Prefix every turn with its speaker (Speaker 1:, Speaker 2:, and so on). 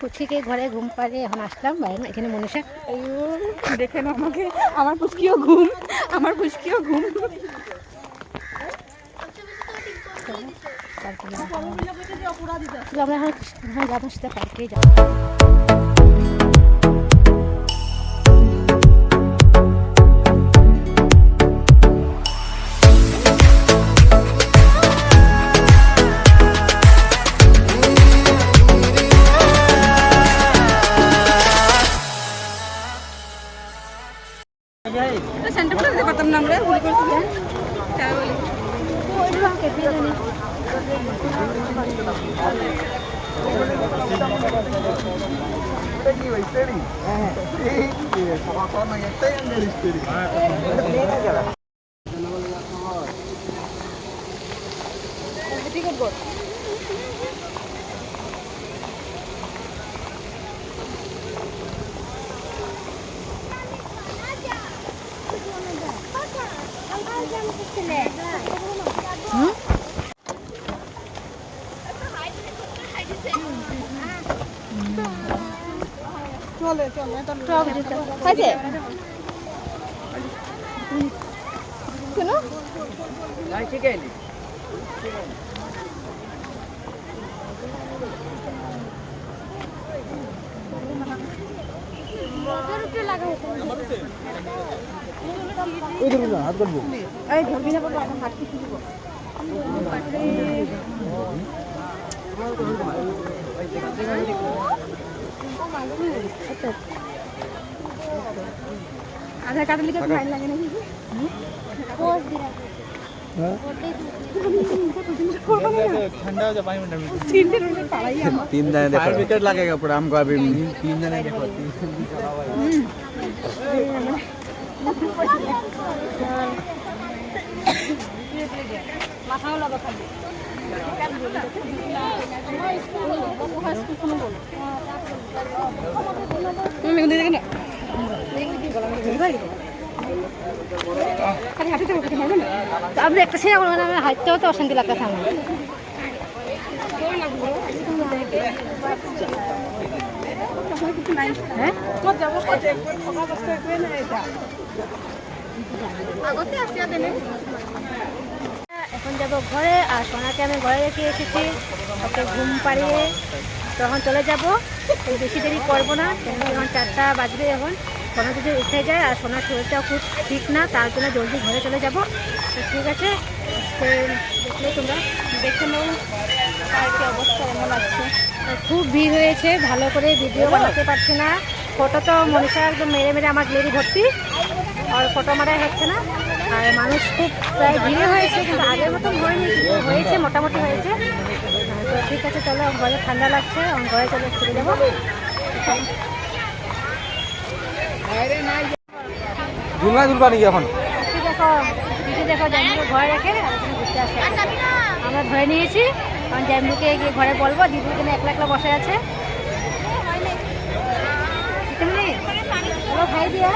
Speaker 1: পুচকিকে ঘরে ঘুম পাড়িয়ে এখন আসলাম বাইরে এখানে মনীষা দেখে না আমাকে আমার পুচকিও ঘুম আমরা এখন যাবো সেটা পার্কে যাবো। आधार कार्ड लिखा फाइन लगे ना ठंडा हो जाए 5 मिनट में 3 जने देखो 5 विकेट लगेगा पूरा हमको अभी 3 जने देखो माथाओ लगा खाली আপনি একটা সিনা করবেন আমি হাঁটতেও তো অশান্তি লাগতেছে আমার এখন যাবো ঘরে আর সোনাকে আমি ঘরে রেখে এসেছি ওকে ঘুম পাড়িয়ে তখন চলে যাবো বেশি দেরি করবো না এখন 4টা বাজবে এখন সোনা যদি উঠে যায় আর সোনার শরীরটাও খুব ঠিক না তার জন্য জলদি ঘরে চলে যাবো তো ঠিক আছে দেখলে তোমরা দেখে নেও পার্কের অবস্থা এমন লাগছে খুব ভিড় হয়েছে ভালো করে ভিডিও বানাতে পারছি না ফটো তো মনীষা একদম মেরে মেরে আমার গ্যালারি ভর্তি আর ফটো মারা হচ্ছে না আর মানুষ খুব প্রায় ভিড়ে হয়েছে কিন্তু আগের মতন হয়নি হয়েছে মোটামুটি হয়েছে তো ঠিক আছে চলো ঘরে ঠান্ডা লাগছে ঘরে চলে ফিরে যাবো এখন দেখো দিদি দেখো জামরুকে ঘরে রেখে ঘুরতে আসে আমরা ধরে নিয়েছি কারণ জামরুকে গিয়ে ঘরে বলবো দিদি এখানে একলা একলা বসে আছে চলো খাই দিয়া